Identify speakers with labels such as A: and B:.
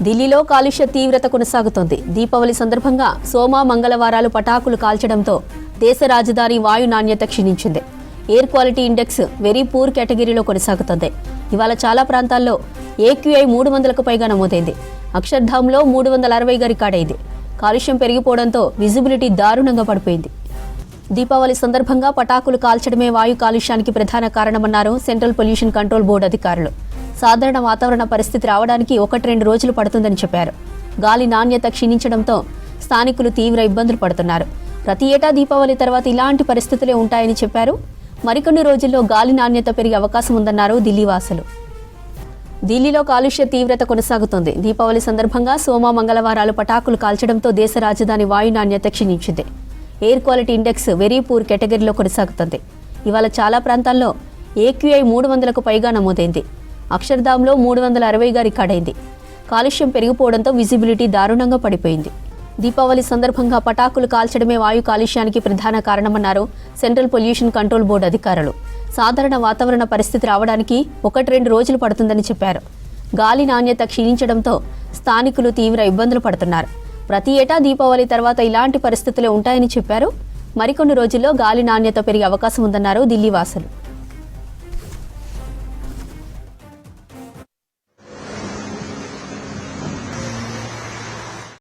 A: ఢిల్లీలో కాలుష్య తీవ్రత కొనసాగుతోంది. దీపావళి సందర్భంగా సోమ, మంగళవారాలు పటాకులు కాల్చడంతో దేశ రాజధాని వాయు నాణ్యత క్షీణించింది. Air quality index very poor కేటగిరీలో కొనసాగుతోంది. ఇవాళ చాలా ప్రాంతాల్లో AQI 300కు పైగా నమోదైంది. అక్షర్ధామ్లో 360గా రికార్డైంది. కాలుష్యం పెరిగిపోవడంతో విజిబిలిటీ దారుణంగా పడిపోయింది. దీపావళి సందర్భంగా పటాకులు కాల్చడమే వాయు కాలుష్యానికి ప్రధాన కారణమన్నారు సెంట్రల్ పొల్యూషన్ కంట్రోల్ బోర్డు అధికారులు. సాధారణ వాతావరణ పరిస్థితి రావడానికి 1-2 రోజులు పడుతుందని చెప్పారు. గాలి నాణ్యత క్షీణించడంతో స్థానికులు తీవ్ర ఇబ్బందులు పడుతున్నారు. ప్రతి ఏటా దీపావళి తర్వాత ఇలాంటి పరిస్థితులే ఉంటాయని చెప్పారు. మరికొన్ని రోజుల్లో గాలి నాణ్యత పెరిగే అవకాశం ఉందన్నారు ఢిల్లీ వాసులు. ఢిల్లీలో కాలుష్య తీవ్రత కొనసాగుతోంది. దీపావళి సందర్భంగా సోమ, మంగళవారాలు పటాకులు కాల్చడంతో దేశ రాజధాని వాయు నాణ్యత క్షీణించింది. Air quality index very poor కేటగిరీలో కొనసాగుతోంది. ఇవాళ చాలా ప్రాంతాల్లో AQI 300కు పైగా నమోదైంది. అక్షర్ధామ్లో 360గా రికార్డైంది. కాలుష్యం పెరిగిపోవడంతో విజిబిలిటీ దారుణంగా పడిపోయింది. దీపావళి సందర్భంగా పటాకులు కాల్చడమే వాయు కాలుష్యానికి ప్రధాన కారణమన్నారు సెంట్రల్ పొల్యూషన్ కంట్రోల్ బోర్డు అధికారులు. సాధారణ వాతావరణ పరిస్థితి రావడానికి 1-2 రోజులు పడుతుందని చెప్పారు. గాలి నాణ్యత క్షీణించడంతో స్థానికులు తీవ్ర ఇబ్బందులు పడుతున్నారు. ప్రతి ఏటా దీపావళి తర్వాత ఇలాంటి పరిస్థితులే ఉంటాయని చెప్పారు. మరికొన్ని రోజుల్లో గాలి నాణ్యత పెరిగే అవకాశం ఉందన్నారు ఢిల్లీ వాసులు.